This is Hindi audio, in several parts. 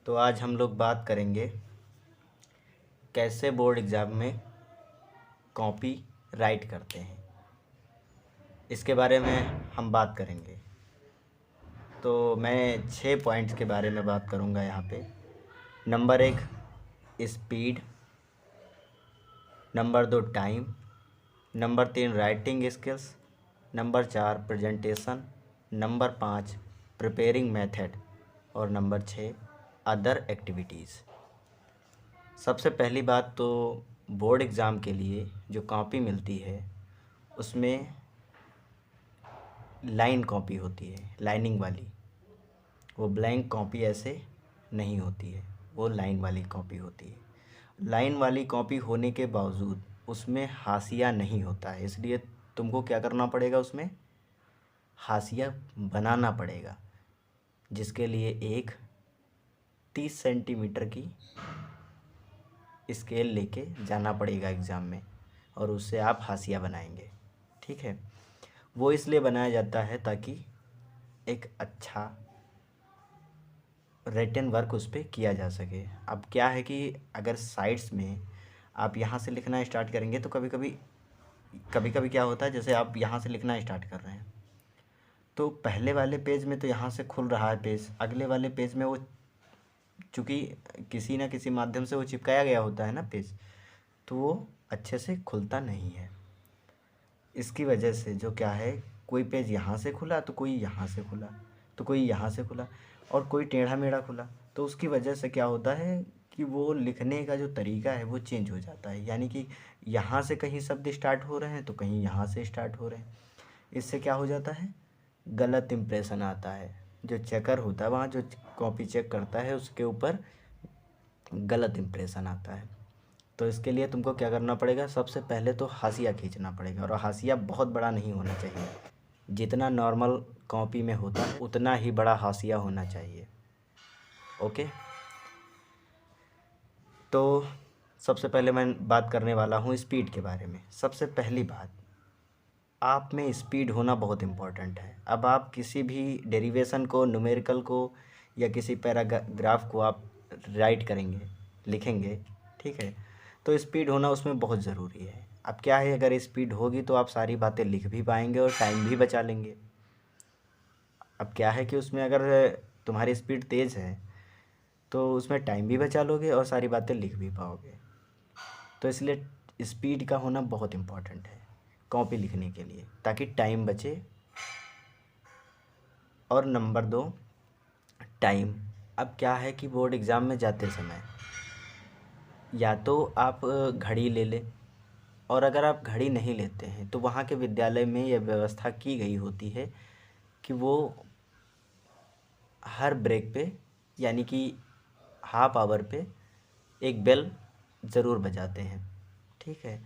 तो आज हम लोग बात करेंगे कैसे बोर्ड एग्ज़ाम में कॉपी राइट करते हैं, इसके बारे में हम बात करेंगे। तो मैं 6 पॉइंट्स के बारे में बात करूंगा यहाँ पे। Number 1 speed, number 2 time, number 3 writing skills, number 4 presentation, number 5 preparing method और नंबर 6 अदर एक्टिविटीज़। सबसे पहली बात तो बोर्ड एग्ज़ाम के लिए जो कॉपी मिलती है उसमें लाइन कॉपी होती है, लाइनिंग वाली। वो ब्लैंक कॉपी ऐसे नहीं होती है, वो लाइन वाली कॉपी होती है। लाइन वाली कॉपी होने के बावजूद उसमें हाशिया नहीं होता है, इसलिए तुमको क्या करना पड़ेगा, उसमें हाशिया बनाना पड़ेगा, जिसके लिए एक 30 सेंटीमीटर की स्केल लेके जाना पड़ेगा एग्ज़ाम में और उससे आप हाशिया बनाएंगे। ठीक है, वो इसलिए बनाया जाता है ताकि एक अच्छा रिटन वर्क उस पर किया जा सके। अब क्या है कि अगर साइड्स में आप यहाँ से लिखना स्टार्ट करेंगे तो कभी कभी क्या होता है, जैसे आप यहाँ से लिखना स्टार्ट कर रहे हैं तो पहले वाले पेज में तो यहाँ से खुल रहा है पेज, अगले वाले पेज में वो चूँकि किसी ना किसी माध्यम से वो चिपकाया गया होता है ना पेज, तो वो अच्छे से खुलता नहीं है। इसकी वजह से जो क्या है, कोई पेज यहाँ से खुला तो कोई यहाँ से खुला, तो कोई यहाँ से खुला और कोई टेढ़ा मेढ़ा खुला, तो उसकी वजह से क्या होता है कि वो लिखने का जो तरीका है वो चेंज हो जाता है। यानी कि यहाँ से कहीं शब्द स्टार्ट हो रहे हैं तो कहीं यहाँ से स्टार्ट हो रहे हैं। इससे क्या हो जाता है, गलत इम्प्रेशन आता है। जो चेकर होता है वहाँ, जो कॉपी चेक करता है, उसके ऊपर गलत इम्प्रेशन आता है। तो इसके लिए तुमको क्या करना पड़ेगा, सबसे पहले तो हाशिया खींचना पड़ेगा, और हाशिया बहुत बड़ा नहीं होना चाहिए। जितना नॉर्मल कॉपी में होता है उतना ही बड़ा हाशिया होना चाहिए। ओके, तो सबसे पहले मैं बात करने वाला हूँ स्पीड के बारे में। सबसे पहली बात, आप में स्पीड होना बहुत इम्पोर्टेंट है। अब आप किसी भी डेरिवेशन को, न्यूमेरिकल को या किसी पैराग्राफ को आप राइट करेंगे, लिखेंगे, ठीक है, तो स्पीड होना उसमें बहुत ज़रूरी है। अब क्या है, अगर स्पीड होगी तो आप सारी बातें लिख भी पाएंगे और टाइम भी बचा लेंगे। अब क्या है कि उसमें अगर तुम्हारी स्पीड तेज़ है तो उसमें टाइम भी बचा लोगे और सारी बातें लिख भी पाओगे। तो इसलिए स्पीड का होना बहुत इम्पोर्टेंट है कॉपी लिखने के लिए, ताकि टाइम बचे। और नंबर 2 टाइम। अब क्या है कि बोर्ड एग्ज़ाम में जाते समय या तो आप घड़ी ले लें, और अगर आप घड़ी नहीं लेते हैं तो वहाँ के विद्यालय में यह व्यवस्था की गई होती है कि वो हर ब्रेक पे, यानी कि हाफ आवर पे, एक बेल ज़रूर बजाते हैं। ठीक है,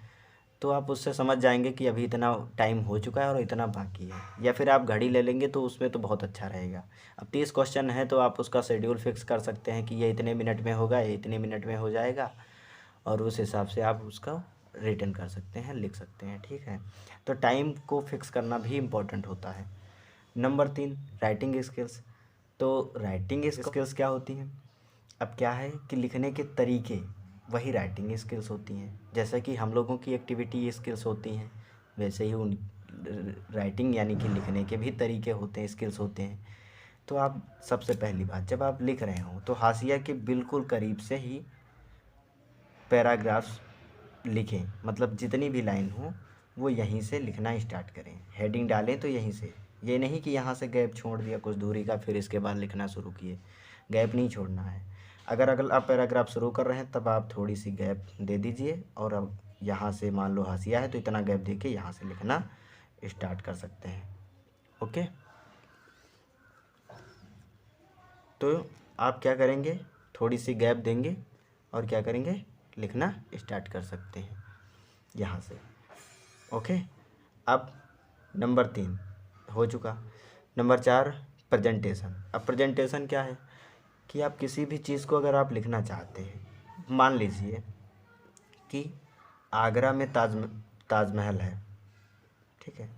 तो आप उससे समझ जाएंगे कि अभी इतना टाइम हो चुका है और इतना बाकी है। या फिर आप घड़ी ले लेंगे तो उसमें तो बहुत अच्छा रहेगा। अब 30 क्वेश्चन है तो आप उसका शेड्यूल फिक्स कर सकते हैं कि ये इतने मिनट में होगा, ये इतने मिनट में हो जाएगा, और उस हिसाब से आप उसका रिटन कर सकते हैं, लिख सकते हैं। ठीक है, तो टाइम को फिक्स करना भी इम्पोर्टेंट होता है। Number 3 writing skills. तो राइटिंग स्किल्स क्या होती हैं, अब क्या है कि लिखने के तरीके वही राइटिंग स्किल्स होती हैं। जैसा कि हम लोगों की एक्टिविटी स्किल्स होती हैं, वैसे ही उन राइटिंग यानी कि लिखने के भी तरीके होते हैं, स्किल्स होते हैं। तो आप सबसे पहली बात, जब आप लिख रहे हो तो हाशिया के बिल्कुल करीब से ही पैराग्राफ्स लिखें, मतलब जितनी भी लाइन हो वो यहीं से लिखना स्टार्ट करें। हेडिंग डालें तो यहीं से, ये नहीं कि यहाँ से गैप छोड़ दिया कुछ दूरी का फिर इसके बाद लिखना शुरू किए। गैप नहीं छोड़ना है। अगर आप पैराग्राफ शुरू कर रहे हैं तब आप थोड़ी सी गैप दे दीजिए, और अब यहाँ से मान लो हाशिया है तो इतना गैप दे के यहाँ से लिखना स्टार्ट कर सकते हैं। ओके, तो आप क्या करेंगे, थोड़ी सी गैप देंगे और क्या करेंगे, लिखना स्टार्ट कर सकते हैं यहाँ से। ओके, अब नंबर 3 हो चुका। Number 4 presentation. अब प्रेजेंटेशन क्या है कि आप किसी भी चीज़ को अगर आप लिखना चाहते हैं, मान लीजिए कि आगरा में ताजमहल है, ठीक है,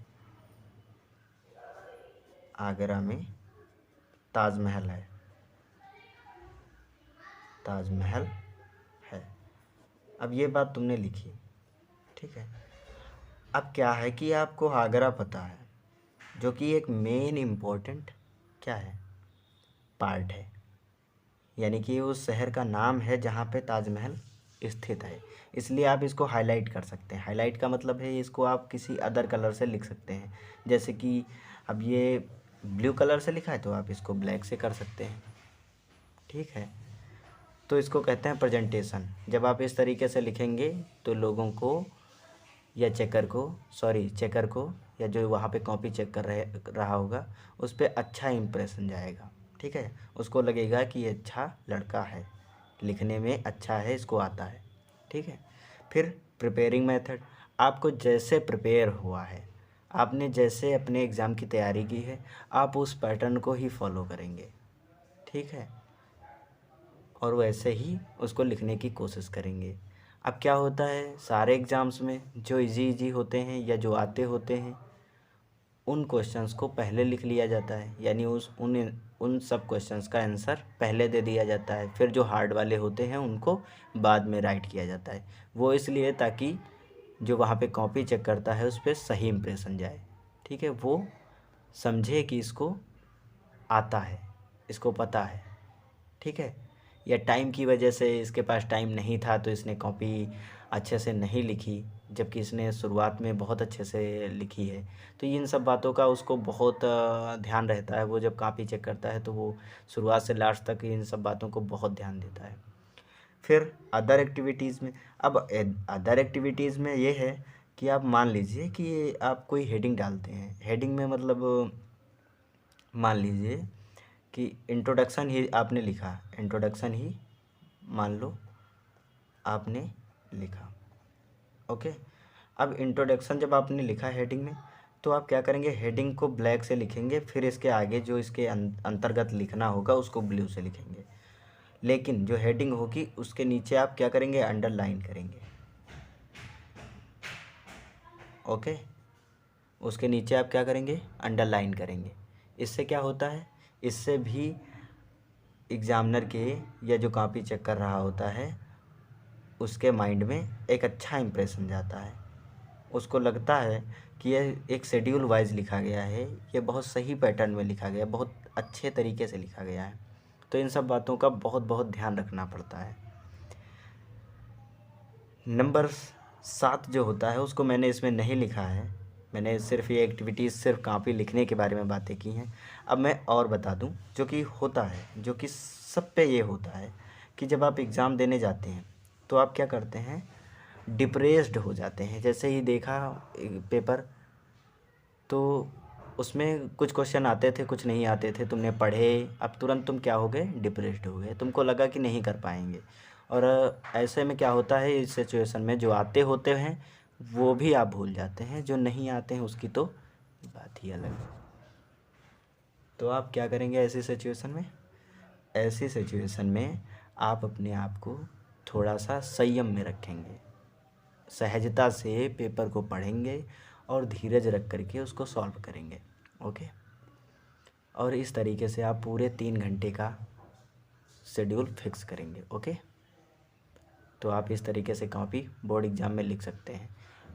आगरा में ताजमहल है, ताजमहल है। अब ये बात तुमने लिखी, ठीक है। अब क्या है कि आपको आगरा पता है, जो कि एक मेन इम्पोर्टेंट क्या है, पार्ट है, यानी कि उस शहर का नाम है जहाँ पे ताजमहल स्थित है। इसलिए आप इसको हाईलाइट कर सकते हैं। हाईलाइट का मतलब है इसको आप किसी अदर कलर से लिख सकते हैं। जैसे कि अब ये ब्लू कलर से लिखा है तो आप इसको ब्लैक से कर सकते हैं, ठीक है। तो इसको कहते हैं प्रेजेंटेशन। जब आप इस तरीके से लिखेंगे तो लोगों को या चेकर को या जो वहाँ पे कॉपी चेक कर रहा होगा उस पर अच्छा इंप्रेशन जाएगा, ठीक है। उसको लगेगा कि ये अच्छा लड़का है, लिखने में अच्छा है, इसको आता है, ठीक है। फिर प्रिपेयरिंग मेथड, आपको जैसे प्रिपेयर हुआ है, आपने जैसे अपने एग्ज़ाम की तैयारी की है, आप उस पैटर्न को ही फॉलो करेंगे, ठीक है, और वैसे ही उसको लिखने की कोशिश करेंगे। अब क्या होता है, सारे एग्ज़ाम्स में जो इजी होते हैं या जो आते होते हैं उन क्वेश्चंस को पहले लिख लिया जाता है, यानी उन सब क्वेश्चंस का आंसर पहले दे दिया जाता है। फिर जो हार्ड वाले होते हैं उनको बाद में राइट किया जाता है। वो इसलिए ताकि जो वहाँ पे कॉपी चेक करता है उस पर सही इंप्रेशन जाए, ठीक है, वो समझे कि इसको आता है, इसको पता है, ठीक है। या टाइम की वजह से इसके पास टाइम नहीं था तो इसने कॉपी अच्छे से नहीं लिखी, जबकि इसने शुरुआत में बहुत अच्छे से लिखी है। तो इन सब बातों का उसको बहुत ध्यान रहता है। वो जब कॉपी चेक करता है तो वो शुरुआत से लास्ट तक इन सब बातों को बहुत ध्यान देता है। फिर अदर एक्टिविटीज़ में, अब अदर एक्टिविटीज़ में ये है कि आप मान लीजिए कि आप कोई हेडिंग डालते हैं। हेडिंग में मतलब मान लीजिए कि इंट्रोडक्शन ही आपने लिखा, इंट्रोडक्शन ही मान लो आपने लिखा, ओके। अब इंट्रोडक्शन जब आपने लिखा हेडिंग में तो आप क्या करेंगे, हेडिंग को ब्लैक से लिखेंगे, फिर इसके आगे जो इसके अंतर्गत लिखना होगा उसको ब्लू से लिखेंगे। लेकिन जो हेडिंग होगी उसके नीचे आप क्या करेंगे, अंडरलाइन करेंगे, ओके। उसके नीचे आप क्या करेंगे, अंडरलाइन करेंगे। इससे क्या होता है, इससे भी एग्ज़ामिनर के या जो कॉपी चेक कर रहा होता है उसके माइंड में एक अच्छा इंप्रेशन जाता है। उसको लगता है कि ये एक शेड्यूल वाइज लिखा गया है, ये बहुत सही पैटर्न में लिखा गया है, बहुत अच्छे तरीके से लिखा गया है। तो इन सब बातों का बहुत बहुत ध्यान रखना पड़ता है। नंबर 7 जो होता है उसको मैंने इसमें नहीं लिखा है, मैंने सिर्फ ये एक्टिविटीज़ सिर्फ कॉपी लिखने के बारे में बातें की हैं। अब मैं और बता दूं जो कि होता है, जो कि सब पे ये होता है कि जब आप एग्ज़ाम देने जाते हैं तो आप क्या करते हैं, डिप्रेस्ड हो जाते हैं। जैसे ही देखा पेपर तो उसमें कुछ क्वेश्चन आते थे, कुछ नहीं आते थे, तुमने पढ़े, अब तुरंत तुम क्या हो गए, डिप्रेस्ड हो गए, तुमको लगा कि नहीं कर पाएंगे। और ऐसे में क्या होता है, इस सिचुएशन में जो आते होते हैं वो भी आप भूल जाते हैं, जो नहीं आते हैं उसकी तो बात ही अलग है। तो आप क्या करेंगे ऐसी सिचुएशन में, ऐसी सिचुएशन में आप अपने आप को थोड़ा सा संयम में रखेंगे, सहजता से पेपर को पढ़ेंगे और धीरज रख करके उसको सॉल्व करेंगे, ओके। और इस तरीके से आप पूरे 3 घंटे का शेड्यूल फिक्स करेंगे, ओके। तो आप इस तरीके से कॉपी बोर्ड एग्ज़ाम में लिख सकते हैं।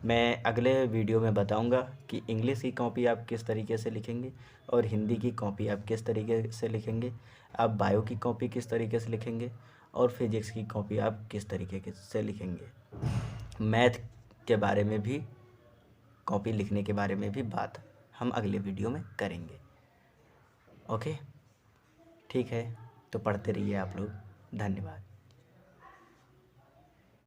मैं अगले वीडियो में बताऊंगा कि इंग्लिश की कॉपी आप किस तरीके से लिखेंगे और हिंदी की कॉपी आप किस तरीके से लिखेंगे, आप बायो की कॉपी किस तरीके से लिखेंगे और फिजिक्स की कॉपी आप किस तरीके से लिखेंगे। मैथ के बारे में भी, कॉपी लिखने के बारे में भी बात हम अगले वीडियो में करेंगे, ओके। ठीक है, तो पढ़ते रहिए आप लोग। धन्यवाद।